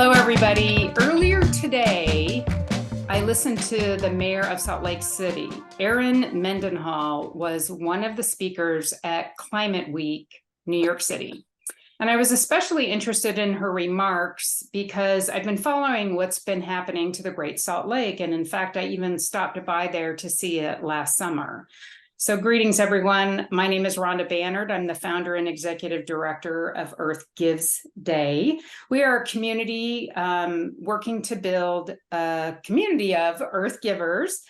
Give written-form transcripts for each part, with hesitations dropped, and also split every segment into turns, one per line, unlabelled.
Hello, everybody. Earlier today, I listened to the mayor of Salt Lake City. Erin Mendenhall was one of the speakers at Climate Week, New York City. And I was especially interested in her remarks because I've been following what's been happening to the Great Salt Lake. And in fact, I even stopped by there to see it last summer. So greetings, everyone. My name is Rhonda Bannard. I'm the founder and executive director of Earth Gives Day. We are a community working to build a community of Earth givers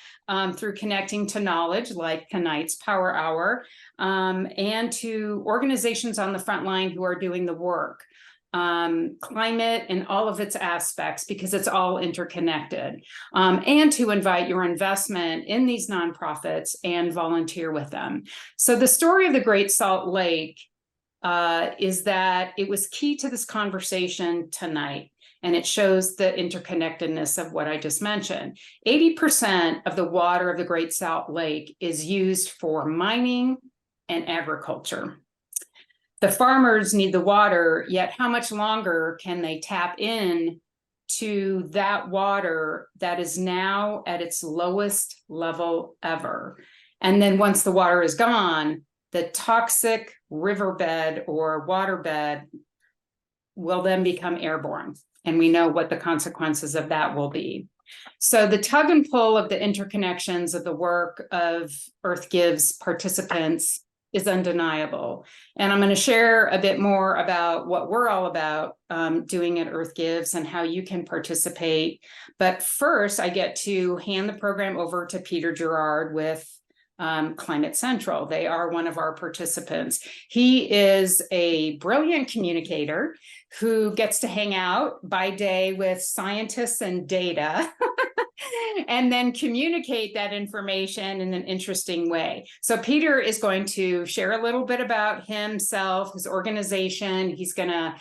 through connecting to knowledge like tonight's Power Hour and to organizations on the front line who are doing the work. Climate and all of its aspects, because it's all interconnected, and to invite your investment in these nonprofits and volunteer with them. So the story of the Great Salt Lake is that it was key to this conversation tonight, and it shows the interconnectedness of what I just mentioned. 80% of the water of the Great Salt Lake is used for mining and agriculture. The farmers need the water, yet how much longer can they tap in to that water that is now at its lowest level ever? And then once the water is gone, the toxic riverbed or waterbed will then become airborne. And we know what the consequences of that will be. So the tug and pull of the interconnections of the work of Earth Gives participants is undeniable. And I'm going to share a bit more about what we're all about doing at Earth Gives and how you can participate. But first, I get to hand the program over to Peter Girard with Climate Central. They are one of our participants. He is a brilliant communicator who gets to hang out by day with scientists and data and then communicate that information in an interesting way. So Peter is going to share a little bit about himself, his organization. He's going to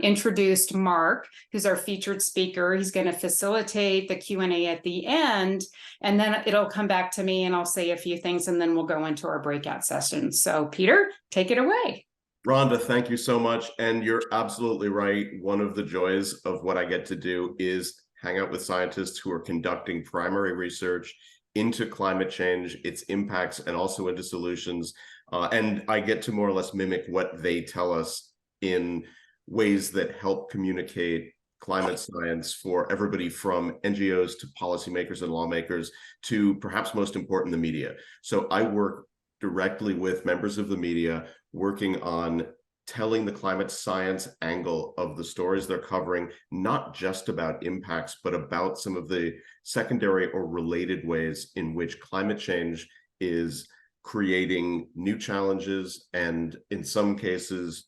introduce Mark, who's our featured speaker. He's going to facilitate the Q&A at the end, and then it'll come back to me and I'll say a few things, and then we'll go into our breakout sessions. So Peter, take it away.
Rhonda, thank you so much. And you're absolutely right. One of the joys of what I get to do is hang out with scientists who are conducting primary research into climate change, its impacts, and also into solutions. And I get to more or less mimic what they tell us in ways that help communicate climate science for everybody from NGOs to policymakers and lawmakers to, perhaps most important, the media. So I work directly with members of the media working on telling the climate science angle of the stories they're covering, not just about impacts, but about some of the secondary or related ways in which climate change is creating new challenges and, in some cases,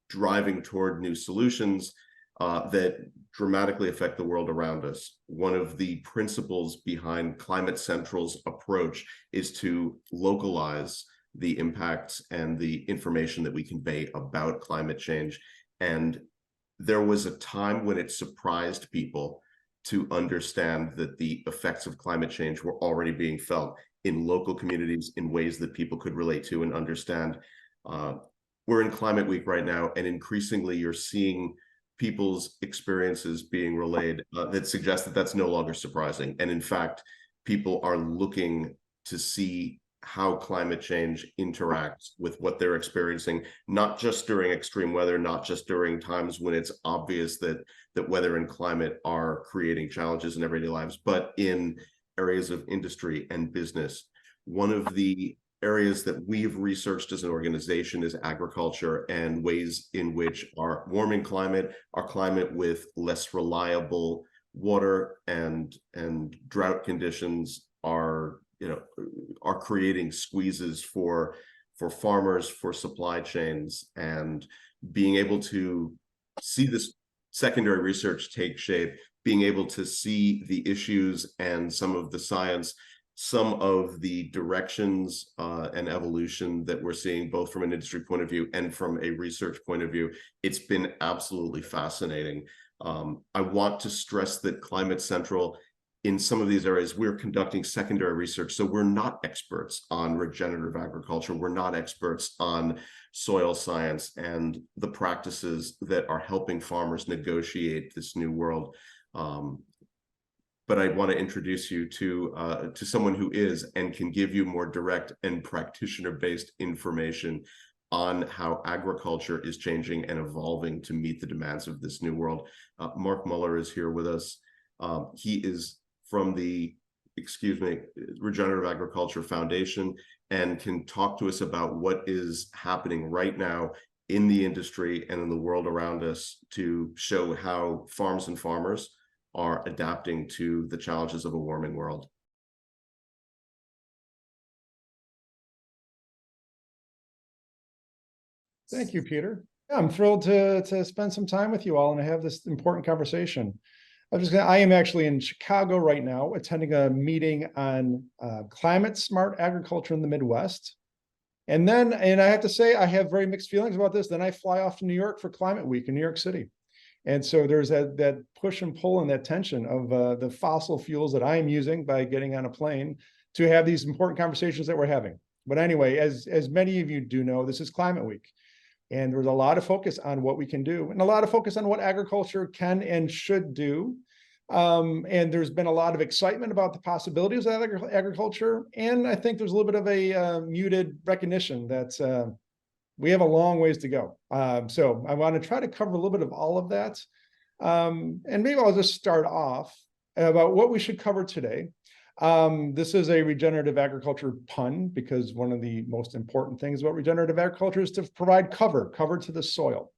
driving toward new solutions that dramatically affect the world around us. One of the principles behind Climate Central's approach is to localize the impacts and the information that we convey about climate change. And there was a time when it surprised people to understand that the effects of climate change were already being felt in local communities in ways that people could relate to and understand. We're in Climate Week right now, and increasingly you're seeing people's experiences being relayed that suggest that that's no longer surprising. And in fact, people are looking to see how climate change interacts with what they're experiencing, not just during extreme weather, not just during times when it's obvious that weather and climate are creating challenges in everyday lives, but in areas of industry and business. One of the areas that we've researched as an organization is agriculture and ways in which our warming climate, our climate with less reliable water and drought conditions are creating squeezes for farmers, for supply chains, and being able to see this secondary research take shape, being able to see the issues and some of the science, some of the directions and evolution that we're seeing, both from an industry point of view and from a research point of view. It's been absolutely fascinating. I want to stress that Climate Central in some of these areas, we're conducting secondary research. So we're not experts on regenerative agriculture. We're not experts on soil science and the practices that are helping farmers negotiate this new world. But I want to introduce you to someone who is and can give you more direct and practitioner-based information on how agriculture is changing and evolving to meet the demands of this new world. Mark Muller is here with us. He is from the, Regenerative Agriculture Foundation, and can talk to us about what is happening right now in the industry and in the world around us to show how farms and farmers are adapting to the challenges of a warming world.
Thank you, Peter. Yeah, I'm thrilled to spend some time with you all and to have this important conversation. I am actually in Chicago right now, attending a meeting on climate smart agriculture in the Midwest. And I have to say, I have very mixed feelings about this. Then I fly off to New York for Climate Week in New York City. And so there's that push and pull and that tension of the fossil fuels that I am using by getting on a plane to have these important conversations that we're having. But anyway, as many of you do know, this is Climate Week. And there's a lot of focus on what we can do and a lot of focus on what agriculture can and should do. And there's been a lot of excitement about the possibilities of agriculture. And I think there's a little bit of a muted recognition that we have a long ways to go. So I want to try to cover a little bit of all of that. And maybe I'll just start off about what we should cover today. This is a regenerative agriculture pun, because one of the most important things about regenerative agriculture is to provide cover to the soil.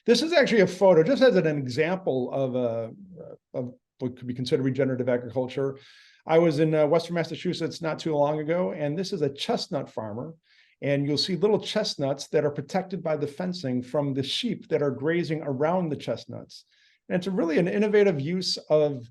This is actually a photo, just as an example of what could be considered regenerative agriculture. I was in Western Massachusetts not too long ago, and this is a chestnut farmer. And you'll see little chestnuts that are protected by the fencing from the sheep that are grazing around the chestnuts. And it's really an innovative use of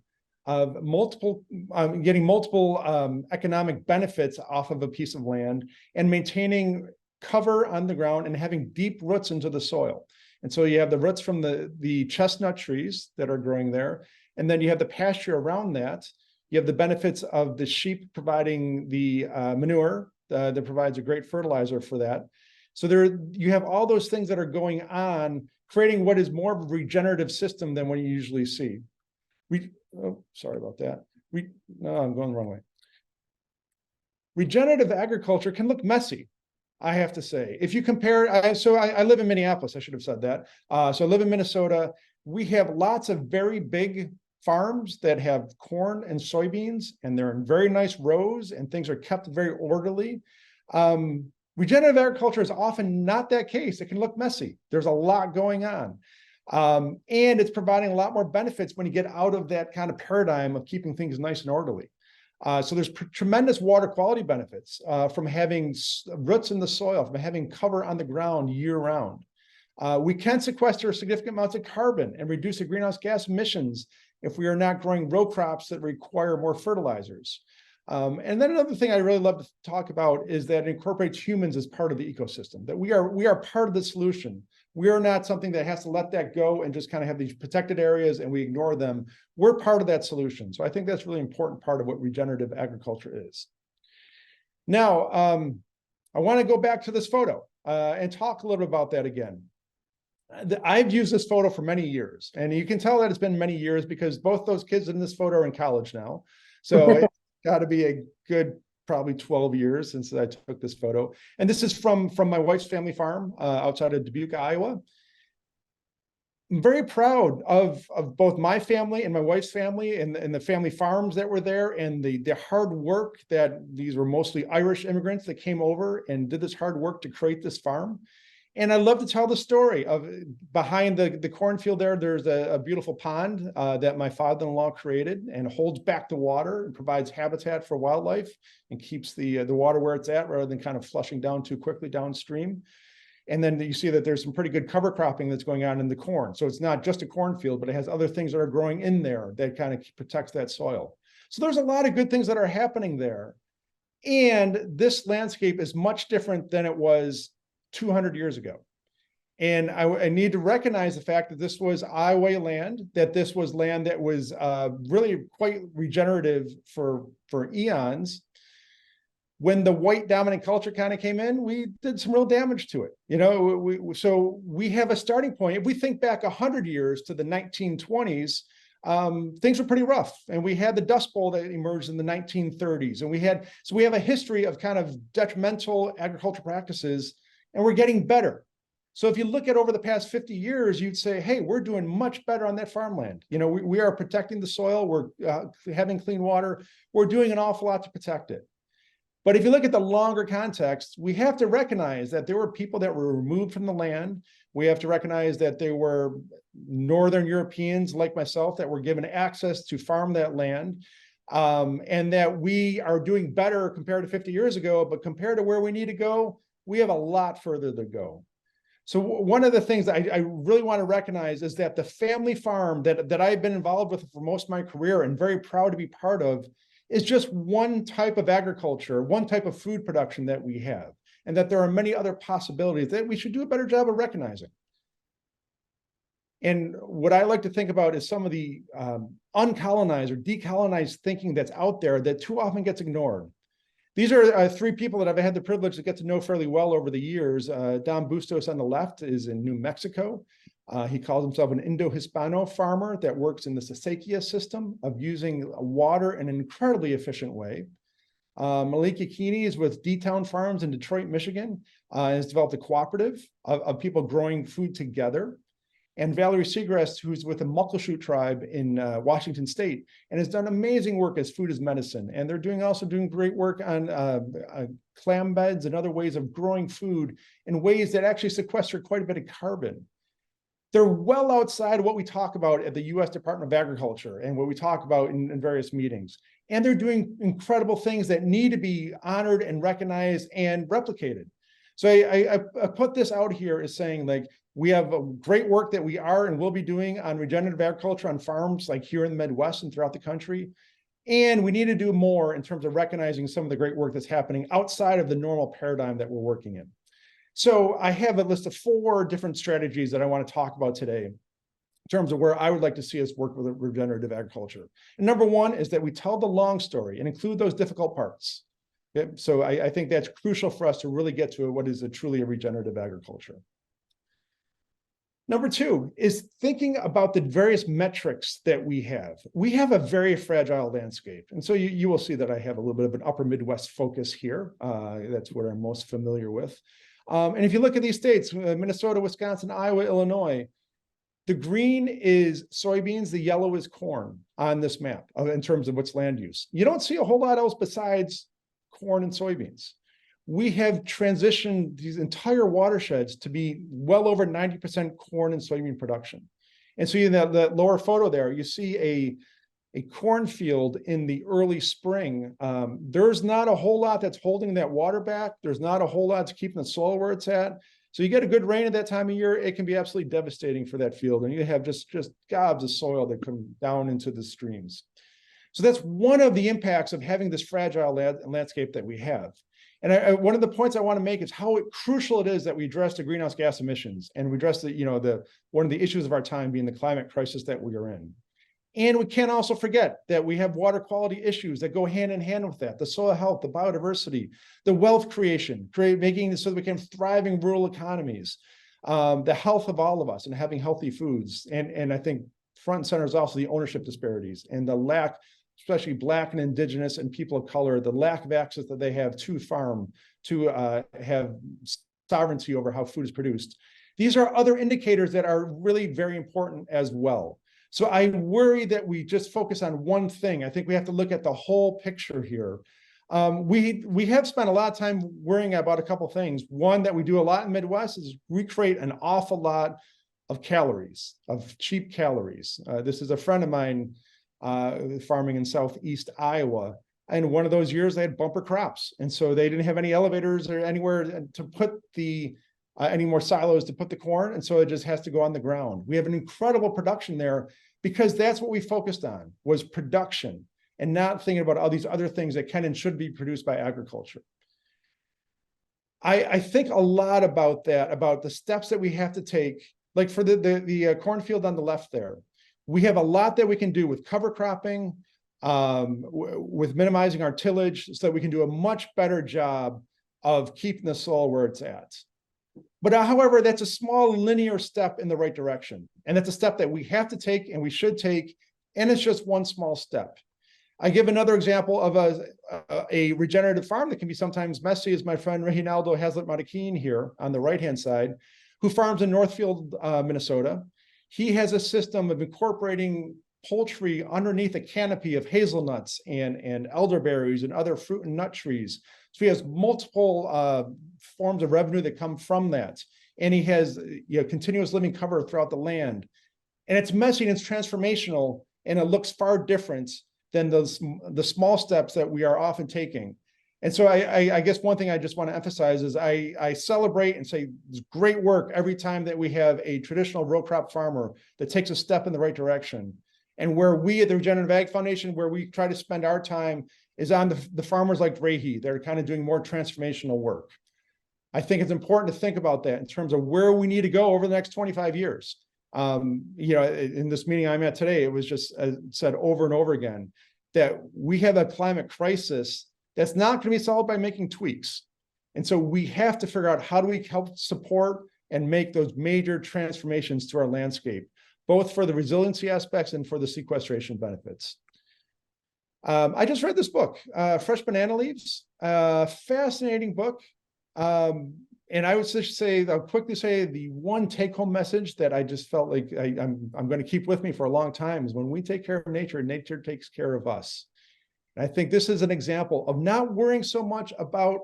getting multiple economic benefits off of a piece of land and maintaining cover on the ground and having deep roots into the soil. And so you have the roots from the chestnut trees that are growing there. And then you have the pasture around that. You have the benefits of the sheep providing the manure that provides a great fertilizer for that. So you have all those things that are going on, creating what is more of a regenerative system than what you usually see. Sorry about that. No, I'm going the wrong way. Regenerative agriculture can look messy, I have to say. If you compare, I live in Minneapolis, I should have said that. So I live in Minnesota. We have lots of very big farms that have corn and soybeans, and they're in very nice rows, and things are kept very orderly. Regenerative agriculture is often not that case. It can look messy. There's a lot going on. And it's providing a lot more benefits when you get out of that kind of paradigm of keeping things nice and orderly. So there's tremendous water quality benefits from having roots in the soil, from having cover on the ground year round. We can sequester significant amounts of carbon and reduce the greenhouse gas emissions if we are not growing row crops that require more fertilizers. And then another thing I really love to talk about is that it incorporates humans as part of the ecosystem, that we are part of the solution. We are not something that has to let that go and just kind of have these protected areas and we ignore them. We're part of that solution. So I think that's a really important part of what regenerative agriculture is. Now, I want to go back to this photo and talk a little bit about that again. I've used this photo for many years, and you can tell that it's been many years because both those kids in this photo are in college now. So it's got to be a good probably 12 years since I took this photo. And this is from my wife's family farm outside of Dubuque, Iowa. I'm very proud of both my family and my wife's family and the family farms that were there, and the hard work that these were mostly Irish immigrants that came over and did this hard work to create this farm. And I love to tell the story of behind the cornfield there. There's a beautiful pond that my father-in-law created and holds back the water and provides habitat for wildlife and keeps the water where it's at rather than kind of flushing down too quickly downstream. And then you see that there's some pretty good cover cropping that's going on in the corn. So it's not just a cornfield, but it has other things that are growing in there that kind of protects that soil. So there's a lot of good things that are happening there. And this landscape is much different than it was 200 years ago. And I need to recognize the fact that this was Iowa land, that this was land that was really quite regenerative for eons. When the white dominant culture kind of came in, we did some real damage to it. So we have a starting point. If we think back 100 years to the 1920s, things were pretty rough. And we had the Dust Bowl that emerged in the 1930s. And we have a history of kind of detrimental agricultural practices, and we're getting better. So if you look at over the past 50 years, you'd say, hey, we're doing much better on that farmland. We are protecting the soil. We're having clean water. We're doing an awful lot to protect it. But if you look at the longer context, we have to recognize that there were people that were removed from the land. We have to recognize that there were Northern Europeans like myself that were given access to farm that land, and that we are doing better compared to 50 years ago. But compared to where we need to go, we have a lot further to go. So one of the things that I really want to recognize is that the family farm that I've been involved with for most of my career and very proud to be part of is just one type of agriculture, one type of food production that we have, and that there are many other possibilities that we should do a better job of recognizing. And what I like to think about is some of the uncolonized or decolonized thinking that's out there that too often gets ignored. These are three people that I've had the privilege to get to know fairly well over the years. Don Bustos on the left is in New Mexico. He calls himself an Indo-Hispano farmer that works in the acequia system of using water in an incredibly efficient way. Malika Keeney is with D-Town Farms in Detroit, Michigan, has developed a cooperative of people growing food together. And Valerie Segrest, who's with the Muckleshoot tribe in Washington State, and has done amazing work as food as medicine. And they're also doing great work on clam beds and other ways of growing food in ways that actually sequester quite a bit of carbon. They're well outside of what we talk about at the U.S. Department of Agriculture and what we talk about in various meetings. And they're doing incredible things that need to be honored and recognized and replicated. So I put this out here as saying, like, we have a great work that we are and will be doing on regenerative agriculture on farms like here in the Midwest and throughout the country. And we need to do more in terms of recognizing some of the great work that's happening outside of the normal paradigm that we're working in. So I have a list of 4 different strategies that I want to talk about today in terms of where I would like to see us work with regenerative agriculture. And number 1 is that we tell the long story and include those difficult parts. Okay? So I think that's crucial for us to really get to what is truly a regenerative agriculture. Number 2 is thinking about the various metrics that we have. We have a very fragile landscape. And so you will see that I have a little bit of an upper Midwest focus here. That's what I'm most familiar with. And if you look at these states, Minnesota, Wisconsin, Iowa, Illinois, the green is soybeans, the yellow is corn on this map in terms of what's land use. You don't see a whole lot else besides corn and soybeans. We have transitioned these entire watersheds to be well over 90% corn and soybean production. And so in that lower photo there, you see a cornfield in the early spring. There's not a whole lot that's holding that water back. There's not a whole lot that's keeping the soil where it's at. So you get a good rain at that time of year, it can be absolutely devastating for that field. And you have just gobs of soil that come down into the streams. So that's one of the impacts of having this fragile landscape that we have. And one of the points I want to make is how crucial it is that we address the greenhouse gas emissions and we address one of the issues of our time being the climate crisis that we are in. And we can't also forget that we have water quality issues that go hand in hand with that, the soil health, the biodiversity, the wealth creation, making it so that we can have thriving rural economies, the health of all of us and having healthy foods. And I think front and center is also the ownership disparities and the lack, especially Black and Indigenous and people of color, the lack of access that they have to farm, to have sovereignty over how food is produced. These are other indicators that are really very important as well. So I worry that we just focus on one thing. I think we have to look at the whole picture here. We have spent a lot of time worrying about a couple of things. One that we do a lot in the Midwest is we create an awful lot of calories, of cheap calories. This is a friend of mine farming in Southeast Iowa. And one of those years they had bumper crops. And so they didn't have any elevators or anywhere to put any more silos to put the corn. And so it just has to go on the ground. We have an incredible production there because that's what we focused on, was production and not thinking about all these other things that can and should be produced by agriculture. I think a lot about that, about the steps that we have to take, like for the cornfield on the left there. We have a lot that we can do with cover cropping, with minimizing our tillage so that we can do a much better job of keeping the soil where it's at. But however, that's a small linear step in the right direction. And that's a step that we have to take and we should take. And it's just one small step. I give another example of a regenerative farm that can be sometimes messy, is my friend Reginaldo Hazlitt-Marroquin here on the right-hand side, who farms in Northfield, Minnesota. He has a system of incorporating poultry underneath a canopy of hazelnuts and elderberries and other fruit and nut trees. So he has multiple forms of revenue that come from that. And he has continuous living cover throughout the land. And it's messy and it's transformational, and it looks far different than the small steps that we are often taking. And so I guess one thing I just want to emphasize is I celebrate and say it's great work every time that we have a traditional row crop farmer that takes a step in the right direction. And where we at the Regenerative Ag Foundation, where we try to spend our time is on the farmers like Rehi. They're kind of doing more transformational work. I think it's important to think about that in terms of where we need to go over the next 25 years. In this meeting I'm at today, it was just said over and over again that we have a climate crisis that's not going to be solved by making tweaks. And so we have to figure out how do we help support and make those major transformations to our landscape, both for the resiliency aspects and for the sequestration benefits. I just read this book, Fresh Banana Leaves, fascinating book. And I would just say, I'll quickly say the one take-home message that I just felt like I'm going to keep with me for a long time is when we take care of nature, nature takes care of us. And I think this is an example of not worrying so much about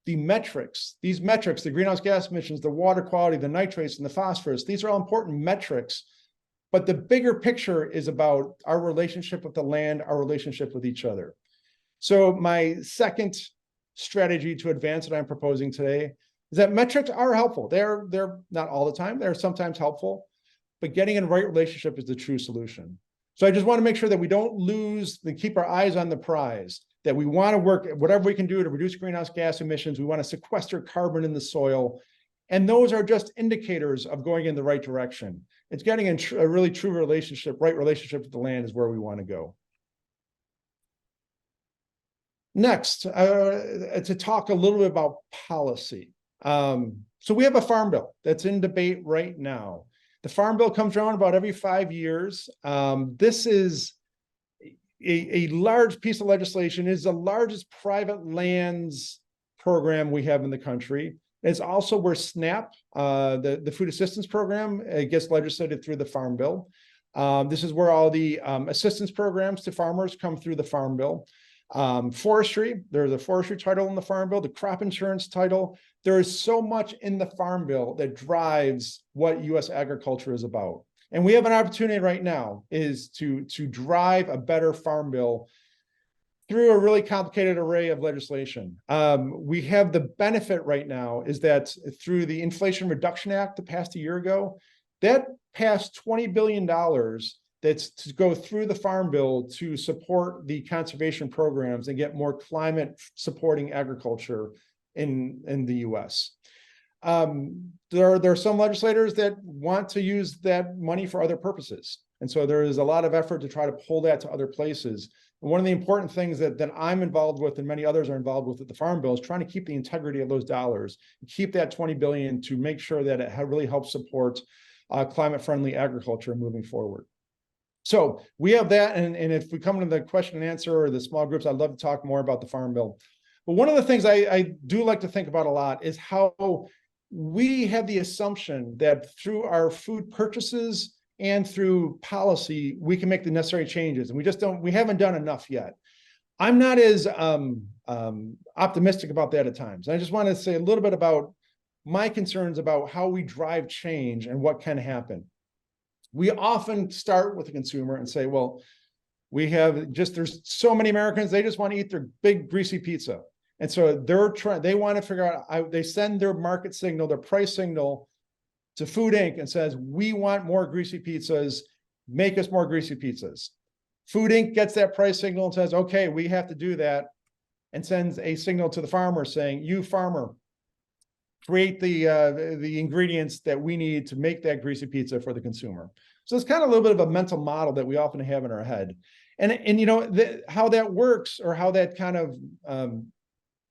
the metrics. These metrics, the greenhouse gas emissions, the water quality, the nitrates, and the phosphorus, these are all important metrics. But the bigger picture is about our relationship with the land, our relationship with each other. So my second strategy to advance that I'm proposing today is that metrics are helpful. They're not all the time. They're sometimes helpful, but getting in the right relationship is the true solution. So I just want to make sure that we don't lose and keep our eyes on the prize, that we want to work whatever we can do to reduce greenhouse gas emissions. We want to sequester carbon in the soil. And those are just indicators of going in the right direction. It's getting in a really true relationship, right relationship with the land is where we want to go. Next, to talk a little bit about policy. So we have a farm bill that's in debate right now. The farm bill comes around about every 5 years. This is a large piece of legislation. It is the largest private lands program we have in the country. It's also where SNAP, the food assistance program, gets legislated through the farm bill. This is where all the assistance programs to farmers come through the farm bill. Forestry, there's a forestry title in the farm bill, the crop insurance title. There is so much in the farm bill that drives what U.S. agriculture is about. And we have an opportunity right now is to drive a better farm bill through a really complicated array of legislation. We have the benefit right now is that through the Inflation Reduction Act that passed a year ago, that passed $20 billion that's to go through the farm bill to support the conservation programs and get more climate supporting agriculture in the US. There are some legislators that want to use that money for other purposes. And so there is a lot of effort to try to pull that to other places. And one of the important things that I'm involved with and many others are involved with at the Farm Bill is trying to keep the integrity of those dollars, keep that 20 billion to make sure that it really helps support climate-friendly agriculture moving forward. So we have that, and if we come to the question and answer or the small groups, I'd love to talk more about the Farm Bill. But one of the things I do like to think about a lot is how we have the assumption that through our food purchases and through policy, we can make the necessary changes. And we haven't done enough yet. I'm not as optimistic about that at times. I just want to say a little bit about my concerns about how we drive change and what can happen. We often start with the consumer and say, well, there's so many Americans, they just want to eat their big greasy pizza. And so they want to figure out, they send their market signal, their price signal to Food Inc. and says, we want more greasy pizzas, make us more greasy pizzas. Food Inc. gets that price signal and says, okay, we have to do that, and sends a signal to the farmer saying, you farmer, create the ingredients that we need to make that greasy pizza for the consumer. So it's kind of a little bit of a mental model that we often have in our head. And you know, how that works, or how that kind of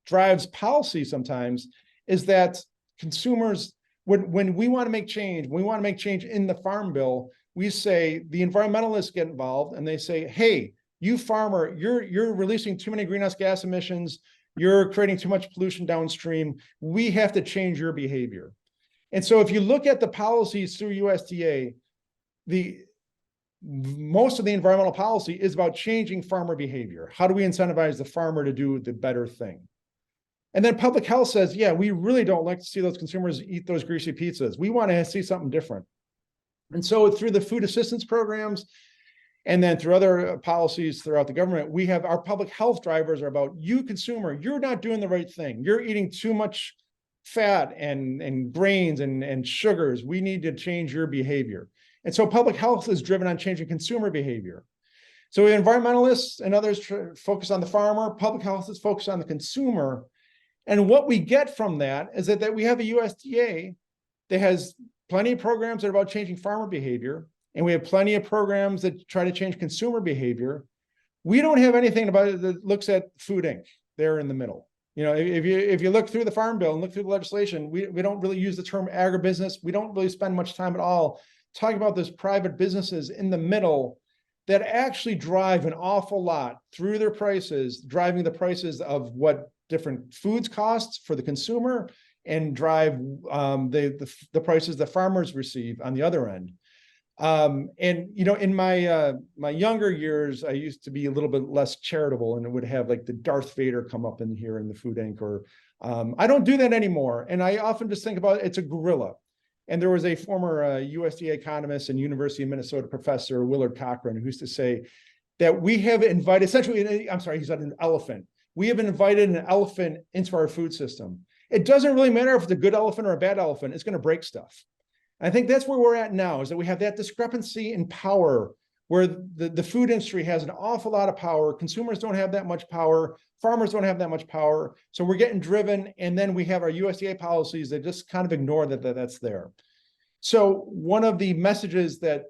drives policy sometimes, is that consumers, when we want to make change, in the farm bill, we say the environmentalists get involved and they say, hey, you farmer, you're releasing too many greenhouse gas emissions, you're creating too much pollution downstream, we have to change your behavior. And so if you look at the policies through USDA, most of the environmental policy is about changing farmer behavior. How do we incentivize the farmer to do the better thing? And then public health says, yeah, we really don't like to see those consumers eat those greasy pizzas. We want to see something different. And so through the food assistance programs, and then through other policies throughout the government, we have our public health drivers are about, you consumer, you're not doing the right thing. You're eating too much fat and grains and sugars. We need to change your behavior. And so public health is driven on changing consumer behavior. So environmentalists and others focus on the farmer, public health is focused on the consumer. And what we get from that is that we have a USDA that has plenty of programs that are about changing farmer behavior, and we have plenty of programs that try to change consumer behavior. We don't have anything about it that looks at Food Inc. there in the middle. You know, if you look through the Farm Bill and look through the legislation, we don't really use the term agribusiness. We don't really spend much time at all talking about those private businesses in the middle that actually drive an awful lot through their prices, driving the prices of what different foods cost for the consumer, and drive the prices that farmers receive on the other end. And you know, in my my younger years, I used to be a little bit less charitable, and it would have like the Darth Vader come up in here in the Food Inc. Or I don't do that anymore. And I often just think about it's a gorilla. And there was a former USDA economist and University of Minnesota professor, Willard Cochran, who used to say that we have invited, essentially, I'm sorry, he said an elephant. We have invited an elephant into our food system. It doesn't really matter if it's a good elephant or a bad elephant, it's going to break stuff. I think that's where we're at now, is that we have that discrepancy in power, where the food industry has an awful lot of power. Consumers don't have that much power. Farmers don't have that much power. So we're getting driven. And then we have our USDA policies that just kind of ignore that's there. So one of the messages that,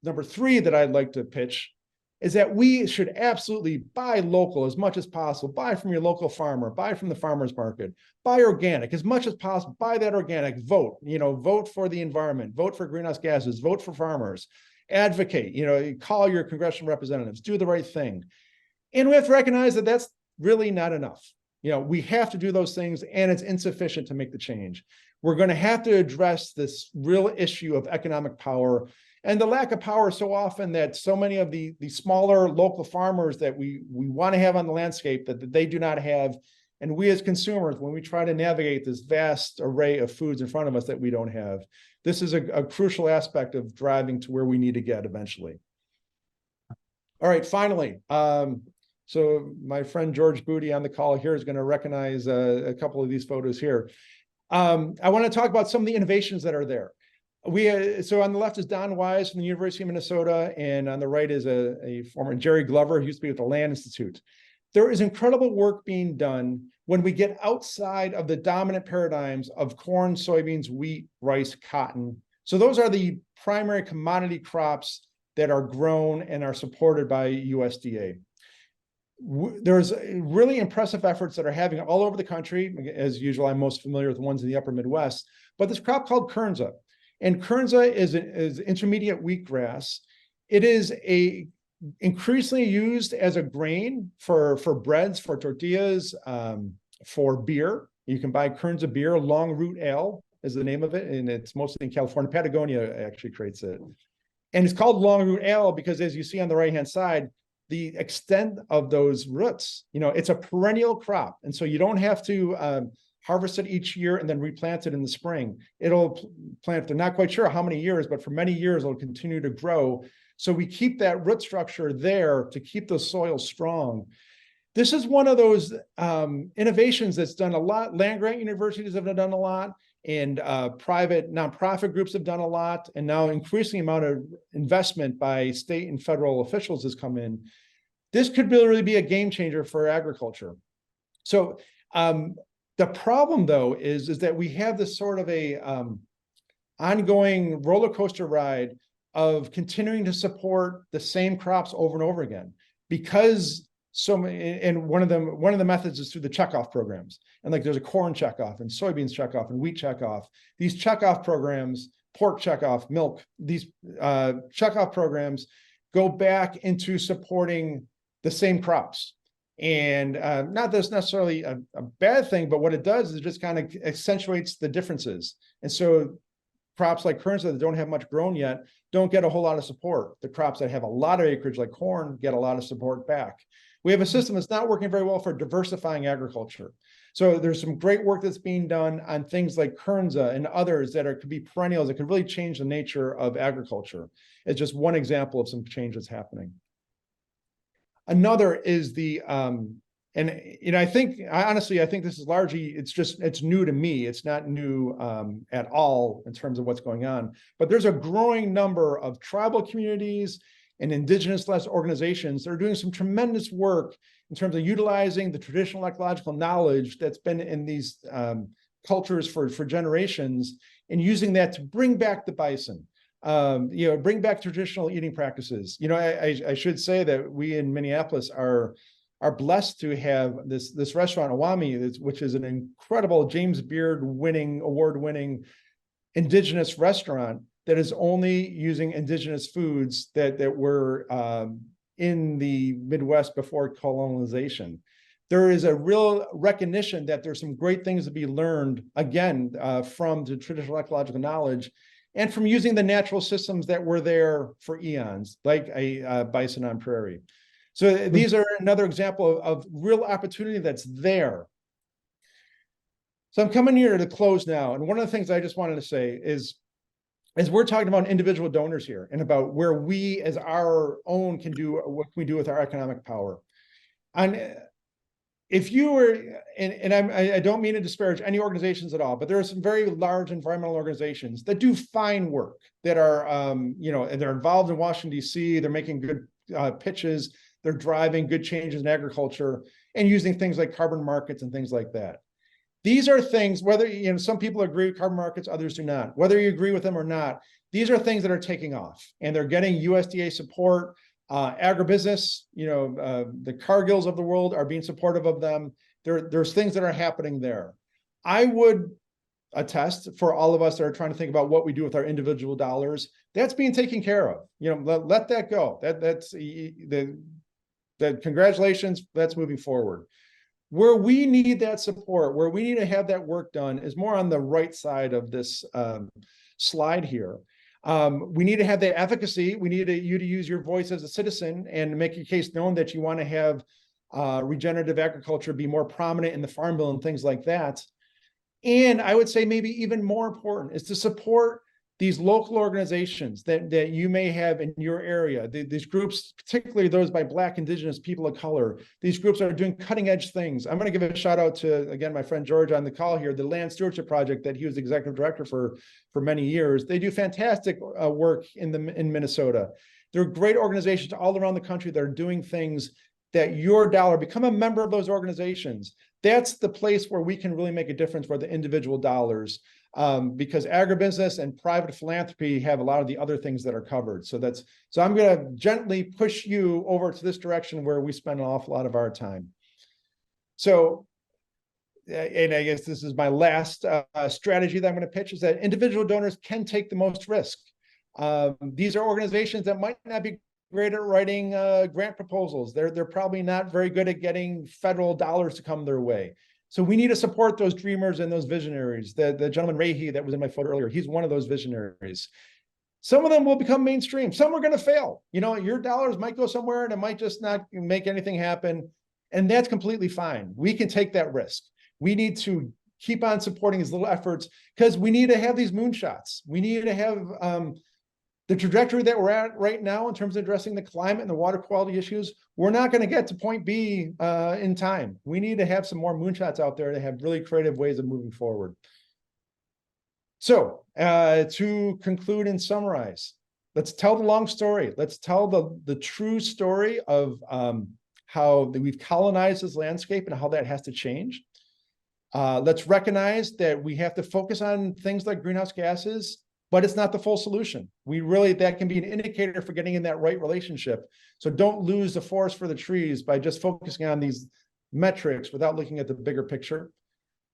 number 3, that I'd like to pitch is that we should absolutely buy local as much as possible. Buy from your local farmer, buy from the farmer's market, buy organic as much as possible, buy that organic, vote, vote for the environment, vote for greenhouse gases, vote for farmers, advocate, call your congressional representatives, do the right thing. And we have to recognize that that's really not enough. We have to do those things, and it's insufficient to make the change. We're going to have to address this real issue of economic power and the lack of power so often that so many of the smaller local farmers that we want to have on the landscape that they do not have. And we as consumers, when we try to navigate this vast array of foods in front of us that we don't have, this is a crucial aspect of driving to where we need to get eventually. All right, finally, so my friend George Booty on the call here is going to recognize a couple of these photos here. I want to talk about some of the innovations that are there. So on the left is Don Wise from the University of Minnesota, and on the right is a former Jerry Glover, who used to be with the Land Institute. There is incredible work being done when we get outside of the dominant paradigms of corn, soybeans, wheat, rice, cotton. So those are the primary commodity crops that are grown and are supported by USDA. There's really impressive efforts that are happening all over the country. As usual, I'm most familiar with the ones in the upper Midwest, but this crop called kernza. And kernza is intermediate wheatgrass. It is increasingly used as a grain for breads, for tortillas, for beer. You can buy kernza beer. Long root ale is the name of it, and it's mostly in California. Patagonia actually creates it. And it's called long root ale because, as you see on the right-hand side, the extent of those roots, it's a perennial crop. And so you don't have to harvest it each year and then replant it in the spring. It'll plant, they're not quite sure how many years, but for many years, it'll continue to grow. So we keep that root structure there to keep the soil strong. This is one of those innovations that's done a lot. Land-grant universities have done a lot, and private nonprofit groups have done a lot. And now increasing amount of investment by state and federal officials has come in. This could really be a game changer for agriculture. So The problem, though, is that we have this sort of a ongoing roller coaster ride of continuing to support the same crops over and over again, because so many, and one of the methods is through the checkoff programs. And like there's a corn checkoff and soybeans checkoff and wheat checkoff. These checkoff programs, pork checkoff, milk, these checkoff programs go back into supporting the same crops. And not that it's necessarily a bad thing, but what it does is it just kind of accentuates the differences. And so crops like currants that don't have much grown yet don't get a whole lot of support. The crops that have a lot of acreage like corn get a lot of support back. We have a system that's not working very well for diversifying agriculture. So there's some great work that's being done on things like Kernza and others that could be perennials that could really change the nature of agriculture. It's just one example of some change that's happening. Another is the, and you know, I think this is largely, it's new to me. It's not new at all in terms of what's going on, but there's a growing number of tribal communities and indigenous-led organizations that are doing some tremendous work in terms of utilizing the traditional ecological knowledge that's been in these cultures for generations, and using that to bring back the bison. Bring back traditional eating practices. I should say that we in Minneapolis are blessed to have this restaurant, Awami, which is an incredible James Beard award-winning indigenous restaurant that is only using indigenous foods that were in the Midwest before colonization. There is a real recognition that there's some great things to be learned, again, from the traditional ecological knowledge and from using the natural systems that were there for eons, like a bison on prairie. So these are another example of real opportunity that's there. So I'm coming here to close now. And one of the things I just wanted to say is, as we're talking about individual donors here and about where we as our own can do what we do with our economic power. And if you were, and I don't mean to disparage any organizations at all, but there are some very large environmental organizations that do fine work, that are, they're involved in Washington, D.C., they're making good pitches, they're driving good changes in agriculture and using things like carbon markets and things like that. These are things, whether, some people agree with carbon markets, others do not. Whether you agree with them or not, these are things that are taking off and they're getting USDA support. Agribusiness, the Cargills of the world are being supportive of them. There's things that are happening there. I would attest for all of us that are trying to think about what we do with our individual dollars, that's being taken care of. Let that go. That's congratulations, that's moving forward. Where we need that support, where we need to have that work done is more on the right side of this slide here. We need to have the advocacy. We need you to use your voice as a citizen and make your case known that you want to have regenerative agriculture be more prominent in the Farm Bill and things like that. And I would say maybe even more important is to support these local organizations that you may have in your area. These groups, particularly those by Black, Indigenous, people of color, these groups are doing cutting edge things. I'm going to give a shout out to, again, my friend George on the call here, the Land Stewardship Project that he was executive director for many years. They do fantastic work in Minnesota. There are great organizations all around the country that are doing things that your dollar, become a member of those organizations. That's the place where we can really make a difference for the individual dollars. Because agribusiness and private philanthropy have a lot of the other things that are covered. So I'm going to gently push you over to this direction where we spend an awful lot of our time. So, and I guess this is my last strategy that I'm going to pitch, is that individual donors can take the most risk. These are organizations that might not be great at writing grant proposals. They're probably not very good at getting federal dollars to come their way. So we need to support those dreamers and those visionaries. The gentleman Rahe that was in my photo earlier, he's one of those visionaries. Some of them will become mainstream. Some are going to fail. Your dollars might go somewhere and it might just not make anything happen. And that's completely fine. We can take that risk. We need to keep on supporting these little efforts because we need to have these moonshots. We need to have the trajectory that we're at right now in terms of addressing the climate and the water quality issues. We're not going to get to point B in time. We need to have some more moonshots out there to have really creative ways of moving forward. So to conclude and summarize, let's tell the long story. Let's tell the true story of how we've colonized this landscape and how that has to change. Let's recognize that we have to focus on things like greenhouse gases, but it's not the full solution. That can be an indicator for getting in that right relationship. So don't lose the forest for the trees by just focusing on these metrics without looking at the bigger picture.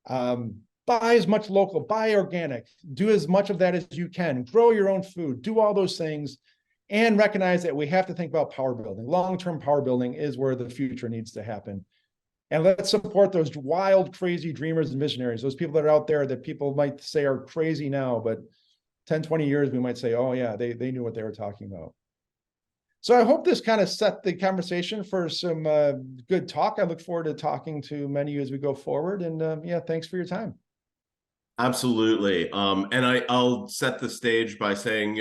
Buy as much local, buy organic, do as much of that as you can, grow your own food, do all those things, and recognize that we have to think about power building. Long-term power building is where the future needs to happen. And let's support those wild, crazy dreamers and visionaries, those people that are out there that people might say are crazy now, but 10, 20 years, we might say, oh yeah, they knew what they were talking about. So I hope this kind of set the conversation for some good talk. I look forward to talking to many of you as we go forward. And yeah, thanks for your time.
Absolutely. And I'll set the stage by saying,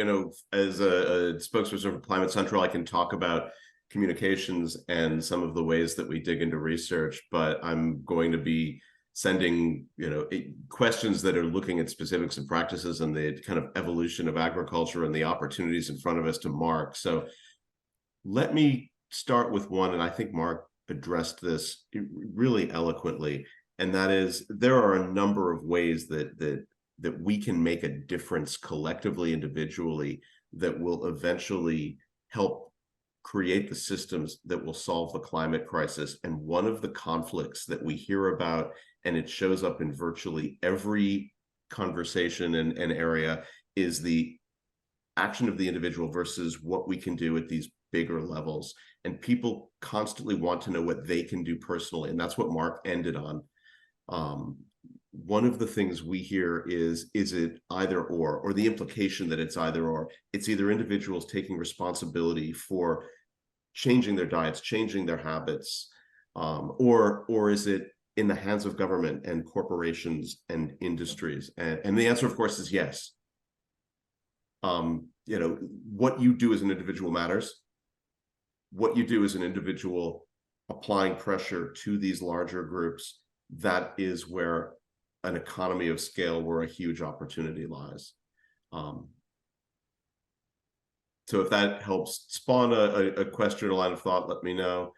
as a spokesperson for Climate Central, I can talk about communications and some of the ways that we dig into research, but I'm going to be sending, questions that are looking at specifics and practices and the kind of evolution of agriculture and the opportunities in front of us to Mark. So let me start with one, and I think Mark addressed this really eloquently. And that is, there are a number of ways that we can make a difference collectively, individually, that will eventually help create the systems that will solve the climate crisis. And one of the conflicts that we hear about, and it shows up in virtually every conversation and area, is the action of the individual versus what we can do at these bigger levels. And people constantly want to know what they can do personally. And that's what Mark ended on. One of the things we hear is it either or the implication that it's either or. It's either individuals taking responsibility for changing their diets, changing their habits, or is it in the hands of government and corporations and industries? And the answer, of course, is yes. What you do as an individual matters. What you do as an individual applying pressure to these larger groups, that is where an economy of scale, where a huge opportunity lies. So if that helps spawn a question or line of thought, let me know.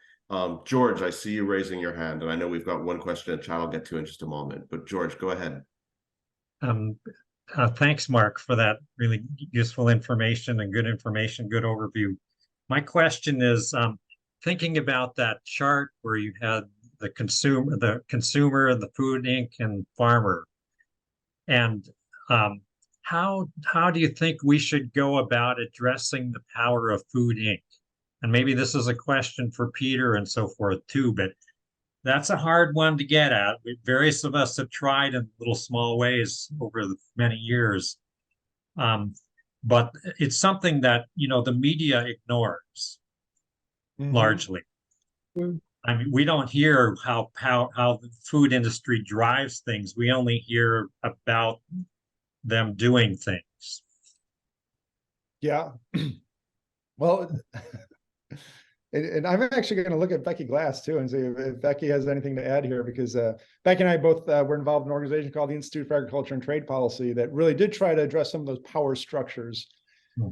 George, I see you raising your hand, and I know we've got one question in chat I'll get to in just a moment, but George, go ahead.
Thanks, Mark, for that really useful information and good information, good overview. My question is, thinking about that chart where you had the consumer, the food inc. and farmer, and how do you think we should go about addressing the power of food inc? And maybe this is a question for Peter and so forth too, but that's a hard one to get at. Various of us have tried in little small ways over the many years. But it's something that, the media ignores largely. I mean, we don't hear how the food industry drives things. We only hear about them doing things.
Yeah. Well, and I'm actually going to look at Becky Glass too and see if Becky has anything to add here, because Becky and I both were involved in an organization called the Institute for Agriculture and Trade Policy that really did try to address some of those power structures. We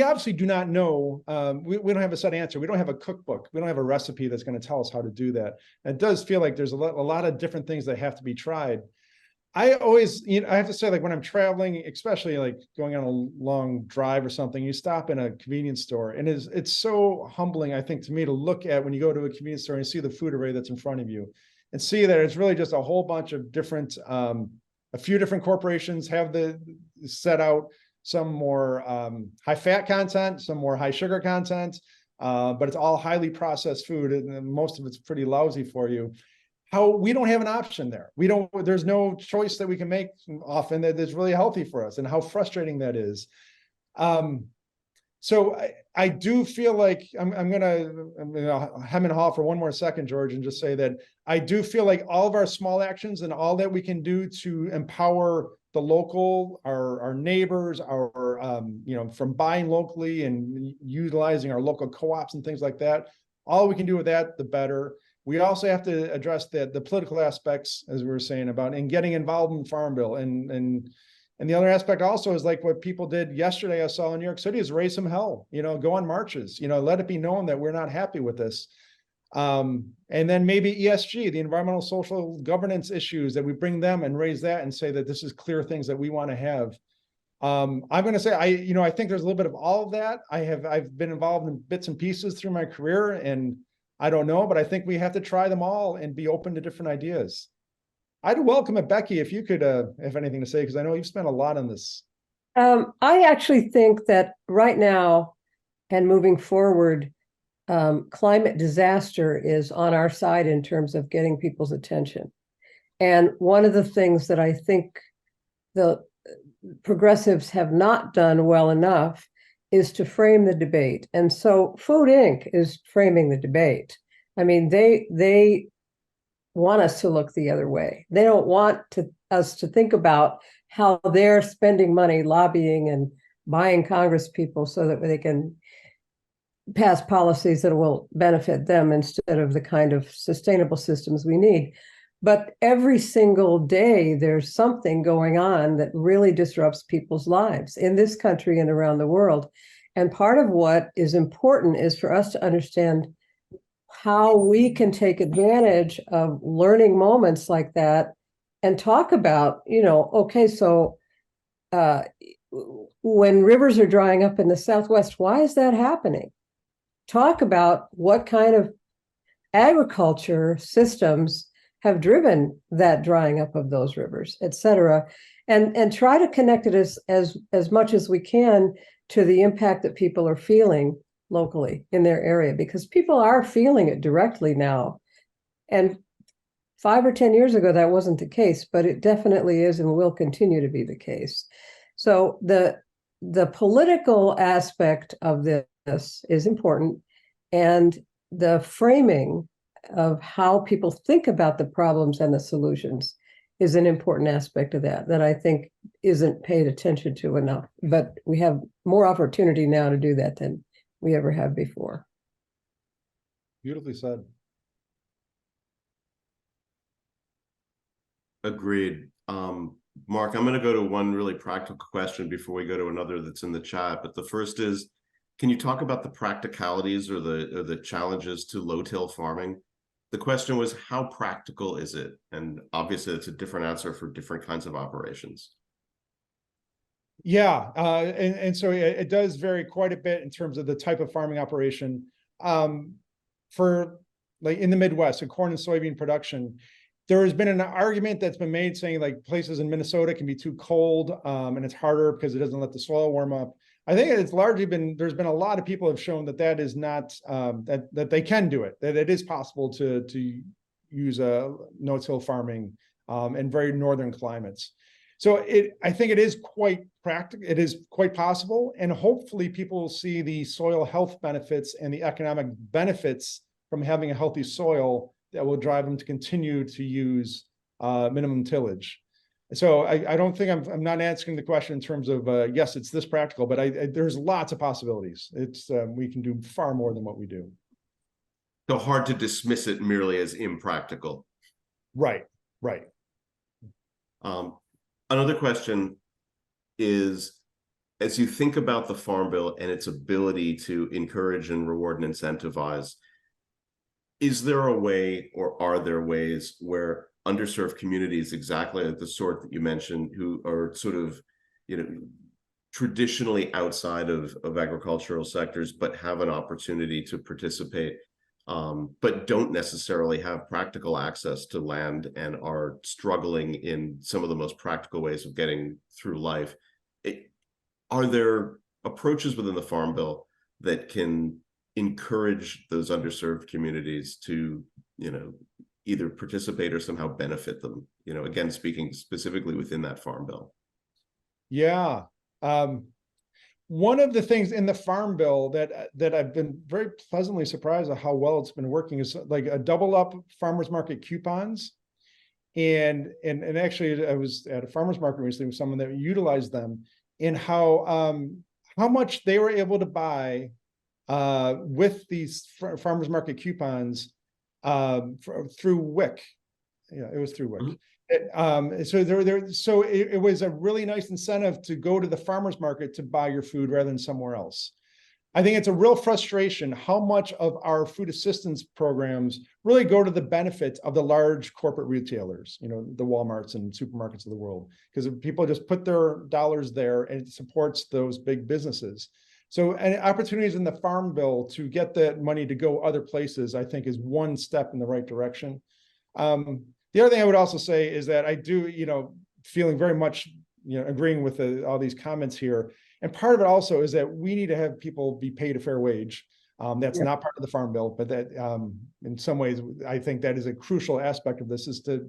obviously do not know. We don't have a set answer. We don't have a cookbook. We don't have a recipe that's going to tell us how to do that. And it does feel like there's a lot of different things that have to be tried. I always, I have to say, like when I'm traveling, especially like going on a long drive or something, you stop in a convenience store, and it's so humbling, I think, to me to look at when you go to a convenience store and see the food array that's in front of you, and see that it's really just a whole bunch of different, a few different corporations have set out some more high fat content, some more high sugar content, but it's all highly processed food, and most of it's pretty lousy for you. How we don't have an option there. There's no choice that we can make often that is really healthy for us, and how frustrating that is. So I do feel like I'm gonna hem and haw for one more second, George, and just say that I do feel like all of our small actions and all that we can do to empower the local, our neighbors, our from buying locally and utilizing our local co-ops and things like that, all we can do with that, the better. We also have to address the political aspects, as we were saying about, and getting involved in Farm Bill. And the other aspect also is like what people did yesterday, I saw in New York City, is raise some hell, go on marches, let it be known that we're not happy with this. And then maybe ESG, the environmental social governance issues, that we bring them and raise that and say that this is clear things that we want to have. I'm going to say, I think there's a little bit of all of that. I've been involved in bits and pieces through my career, and I don't know, but I think we have to try them all and be open to different ideas. I'd welcome it, Becky, if you could have anything to say, because I know you've spent a lot on this.
I actually think that right now and moving forward, climate disaster is on our side in terms of getting people's attention. And one of the things that I think the progressives have not done well enough is to frame the debate. And so Food Inc. is framing the debate. I mean, they want us to look the other way. They don't want us to think about how they're spending money lobbying and buying Congress people so that they can pass policies that will benefit them instead of the kind of sustainable systems we need. But every single day, there's something going on that really disrupts people's lives in this country and around the world. And part of what is important is for us to understand how we can take advantage of learning moments like that and talk about, okay, so when rivers are drying up in the Southwest, why is that happening? Talk about what kind of agriculture systems have driven that drying up of those rivers, et cetera, and try to connect it as much as we can to the impact that people are feeling locally in their area, because people are feeling it directly now. And 5 or 10 years ago, that wasn't the case, but it definitely is and will continue to be the case. So the political aspect of this is important, and the framing of how people think about the problems and the solutions is an important aspect of that I think isn't paid attention to enough. But we have more opportunity now to do that than we ever have before.
Beautifully said.
Agreed. Mark, I'm going to go to one really practical question before we go to another that's in the chat. But the first is, can you talk about the practicalities or the challenges to low-till farming? The question was, how practical is it? And obviously, it's a different answer for different kinds of operations.
Yeah, and so it does vary quite a bit in terms of the type of farming operation. For like in the Midwest, in corn and soybean production, there has been an argument that's been made saying like places in Minnesota can be too cold, and it's harder because it doesn't let the soil warm up. I think it's largely there's been a lot of people have shown that is not, that they can do it, that it is possible to use a no-till farming in very northern climates. So I think it is quite practical. It is quite possible. And hopefully people will see the soil health benefits and the economic benefits from having a healthy soil that will drive them to continue to use minimum tillage. So I don't think I'm not answering the question in terms of, yes, it's this practical, but there's lots of possibilities. It's we can do far more than what we do.
So hard to dismiss it merely as impractical.
Right.
Another question is, as you think about the Farm Bill and its ability to encourage and reward and incentivize, is there a way, or are there ways where underserved communities, exactly like the sort that you mentioned, who are sort of, traditionally outside of agricultural sectors, but have an opportunity to participate, but don't necessarily have practical access to land and are struggling in some of the most practical ways of getting through life? Are there approaches within the Farm Bill that can encourage those underserved communities to, either participate or somehow benefit them? Again, speaking specifically within that Farm Bill.
Yeah. One of the things in the Farm Bill that I've been very pleasantly surprised at how well it's been working is like a double up farmers market coupons. And actually I was at a farmers market recently with someone that utilized them, in how much they were able to buy with these farmers market coupons through WIC. Yeah, it was through WIC. Mm-hmm. So it was a really nice incentive to go to the farmer's market to buy your food rather than somewhere else. I think it's a real frustration how much of our food assistance programs really go to the benefit of the large corporate retailers, you know, the Walmarts and supermarkets of the world, because people just put their dollars there and it supports those big businesses. So, and opportunities in the Farm Bill to get that money to go other places, I think, is one step in the right direction. The other thing I would also say is that I do, you know, feeling very much, you know, agreeing with all these comments here. And part of it also is that we need to have people be paid a fair wage. That's not part of the Farm Bill, but that in some ways, I think that is a crucial aspect of this, is to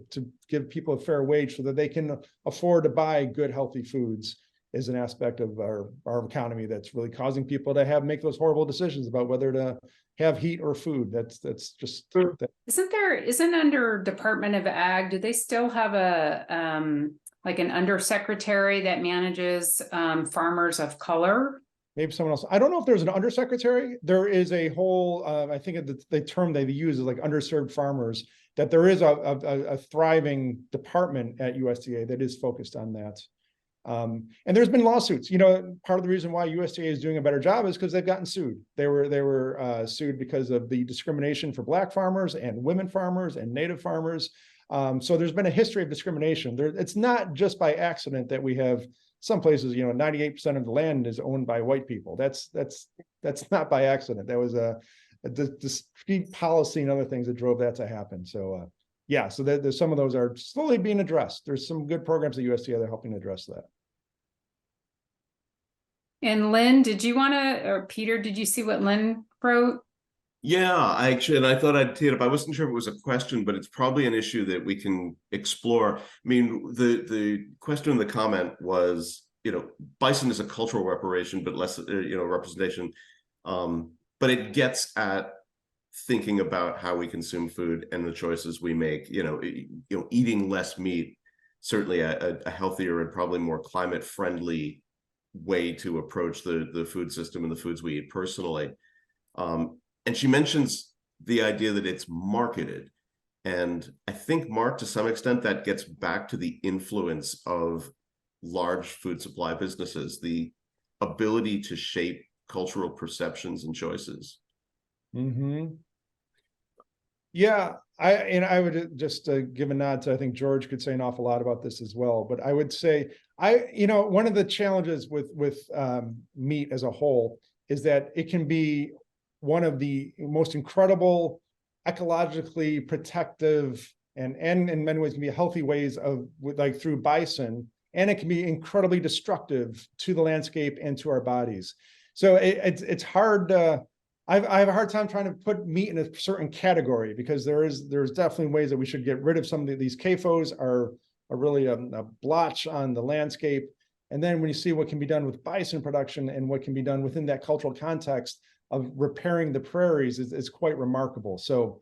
give people a fair wage so that they can afford to buy good, healthy foods, is an aspect of our economy that's really causing people to make those horrible decisions about whether to have heat or food. That's just
Isn't under Department of Ag, do they still have a like an undersecretary that manages farmers of color?
Maybe someone else. I don't know if there's an undersecretary. There is a whole, I think the term they use is like underserved farmers, that there is a thriving department at USDA that is focused on that. And there's been lawsuits. You know, part of the reason why USDA is doing a better job is because they've gotten sued. They were sued because of the discrimination for Black farmers and women farmers and Native farmers. So there's been a history of discrimination. It's not just by accident that we have some places, you know, 98% of the land is owned by white people. That's not by accident. That was a discrete policy and other things that drove that to happen. So yeah, so there's some of those are slowly being addressed. There's some good programs at USDA that are helping address that.
And Lynn, did you want to, or Peter, did you see what Lynn wrote?
Yeah, and I thought I'd tee it up. I wasn't sure if it was a question, but it's probably an issue that we can explore. I mean, the question in the comment was, you know, bison is a cultural reparation, but less, you know, representation. But it gets at thinking about how we consume food and the choices we make. You know, eating less meat, certainly a healthier and probably more climate friendly way to approach the food system and the foods we eat personally. And she mentions the idea that it's marketed. And I think, Mark, to some extent, that gets back to the influence of large food supply businesses, the ability to shape cultural perceptions and choices.
Mm-hmm. Yeah, I would just give a nod to, I think George could say an awful lot about this as well. But I would say, you know, one of the challenges with meat as a whole is that it can be one of the most incredible, ecologically protective, and in many ways can be healthy ways of, like, through bison, and it can be incredibly destructive to the landscape and to our bodies. So it's hard to, I have a hard time trying to put meat in a certain category, because there's definitely ways that we should get rid of some of these CAFOs are really a blotch on the landscape. And then when you see what can be done with bison production and what can be done within that cultural context of repairing the prairies is quite remarkable. So,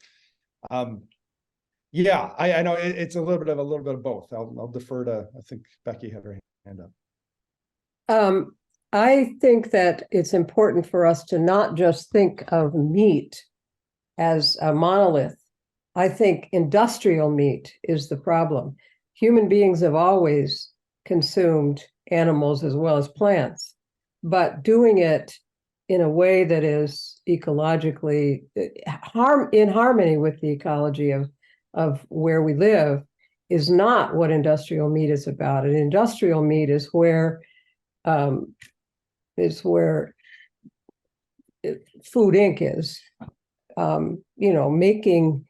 yeah, I know it's a little bit of both. I'll defer to, I think Becky had her hand up.
I think that it's important for us to not just think of meat as a monolith. I think industrial meat is the problem. Human beings have always consumed animals as well as plants, but doing it in a way that is ecologically in harmony with the ecology of where we live is not what industrial meat is about. And industrial meat is where Food Inc. is, you know, making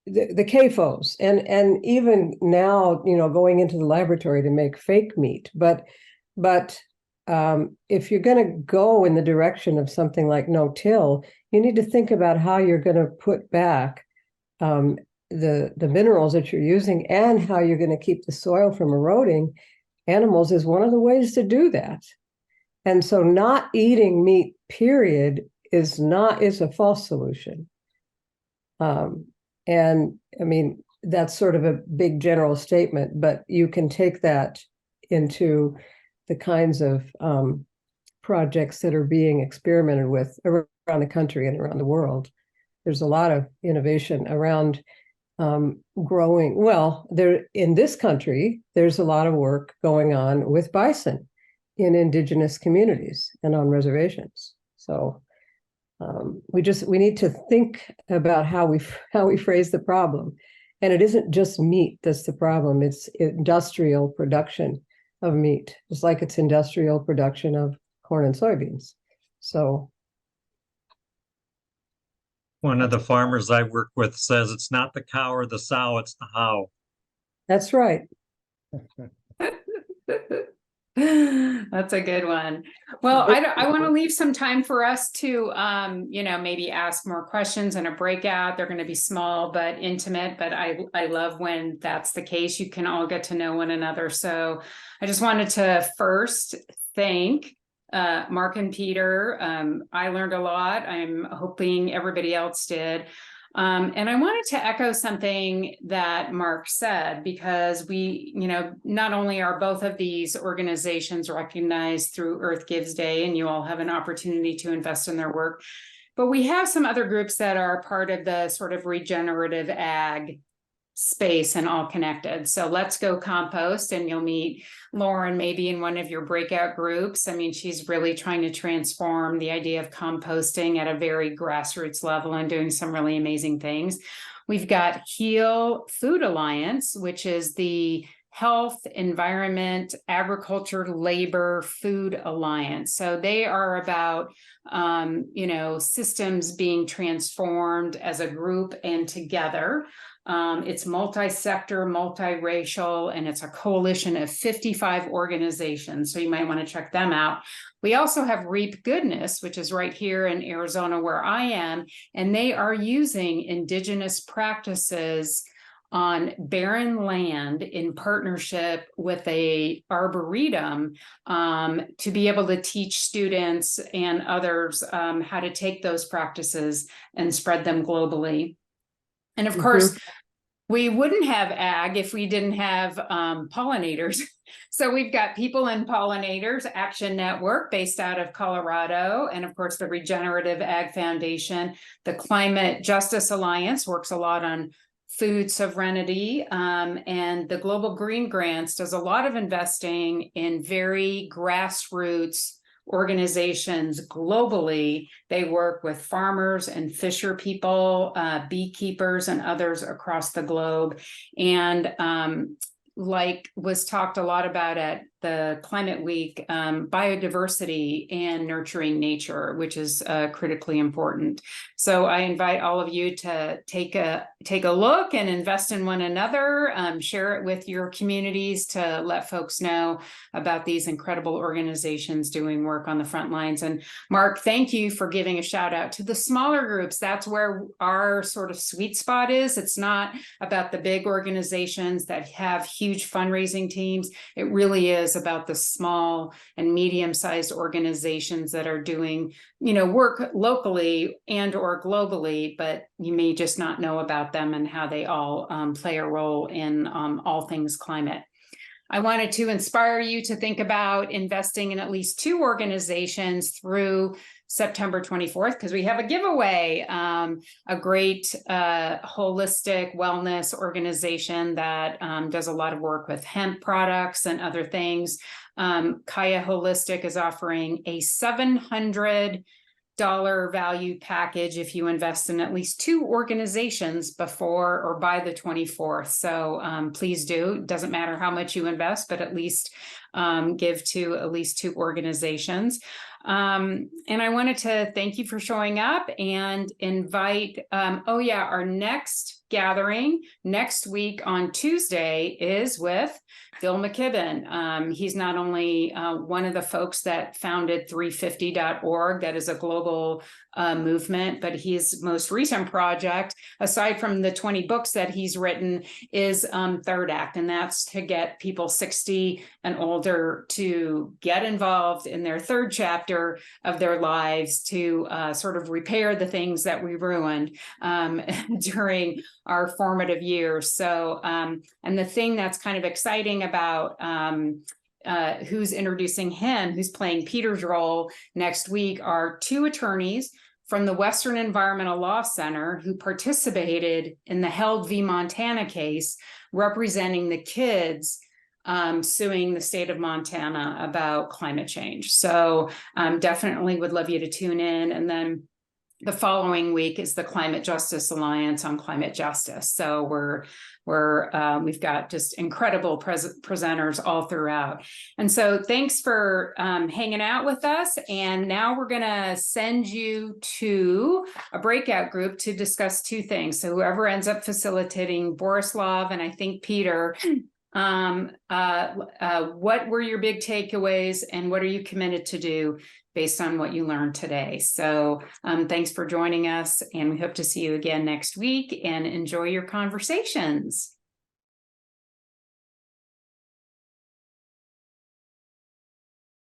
the CAFOs and even now, you know, going into the laboratory to make fake meat. But if you're going to go in the direction of something like no-till, you need to think about how you're going to put back the minerals that you're using and how you're going to keep the soil from eroding. Animals is one of the ways to do that. And so not eating meat, period, is a false solution. And I mean, that's sort of a big general statement, but you can take that into the kinds of projects that are being experimented with around the country and around the world. There's a lot of innovation around growing. Well, in this country, there's a lot of work going on with bison in indigenous communities and on reservations. So we need to think about how we phrase the problem. And it isn't just meat that's the problem. It's industrial production of meat, just like it's industrial production of corn and soybeans. So
One of the farmers I work with says it's not the cow or the sow, it's the how.
that's right.
That's a good one. Well, I want to leave some time for us to, maybe ask more questions in a breakout. They're going to be small but intimate, but I love when that's the case. You can all get to know one another. So I just wanted to first thank Mark and Peter. I learned a lot. I'm hoping everybody else did. And I wanted to echo something that Mark said, because we, not only are both of these organizations recognized through Earth Gives Day, and you all have an opportunity to invest in their work, but we have some other groups that are part of the sort of regenerative ag space and all connected. So Let's Go Compost, and you'll meet Lauren maybe in one of your breakout groups. I mean, she's really trying to transform the idea of composting at a very grassroots level and doing some really amazing things. We've got Heal Food Alliance, which is the Health, Environment, Agriculture, Labor, Food Alliance. So they are about, systems being transformed as a group and together. It's multi-sector, multiracial, and it's a coalition of 55 organizations. So you might want to check them out. We also have Reap Goodness, which is right here in Arizona where I am, and they are using indigenous practices on barren land in partnership with a arboretum to be able to teach students and others how to take those practices and spread them globally. And of course, we wouldn't have ag if we didn't have pollinators. So we've got People and Pollinators Action Network based out of Colorado. And of course, the Regenerative Ag Foundation. The Climate Justice Alliance works a lot on food sovereignty. And the Global Green Grants does a lot of investing in very grassroots organizations globally. They work with farmers and fisher people, beekeepers, and others across the globe. And like was talked a lot about at the Climate Week, biodiversity and nurturing nature, which is critically important. So I invite all of you to take a look and invest in one another, share it with your communities to let folks know about these incredible organizations doing work on the front lines. And Mark, thank you for giving a shout out to the smaller groups. That's where our sort of sweet spot is. It's not about the big organizations that have huge fundraising teams. It really is about the small and medium-sized organizations that are doing, work locally and or globally, but you may just not know about them and how they all play a role in all things climate. I wanted to inspire you to think about investing in at least 2 organizations through September 24th, because we have a giveaway, a great holistic wellness organization that does a lot of work with hemp products and other things. Kaya Holistic is offering a $700 value package if you invest in at least 2 organizations before or by the 24th. So please do. It doesn't matter how much you invest, but at least give to at least 2 organizations. And I wanted to thank you for showing up and invite, our next gathering next week on Tuesday is with Phil McKibben. He's not only one of the folks that founded 350.org, that is a global movement, but his most recent project, aside from the 20 books that he's written, is Third Act, and that's to get people 60 and older to get involved in their third chapter of their lives to sort of repair the things that we ruined during our formative years. So, and the thing that's kind of exciting about who's introducing him, who's playing Peter's role next week, are 2 attorneys from the Western Environmental Law Center who participated in the Held v. Montana case, representing the kids suing the state of Montana about climate change. So definitely would love you to tune in. And then the following week is the Climate Justice Alliance on climate justice. So we've got just incredible presenters all throughout. And so thanks for hanging out with us. And now we're going to send you to a breakout group to discuss two things. So whoever ends up facilitating, Borislav and I think Peter, what were your big takeaways and what are you committed to do based on what you learned today? So thanks for joining us, and we hope to see you again next week, and enjoy your conversations.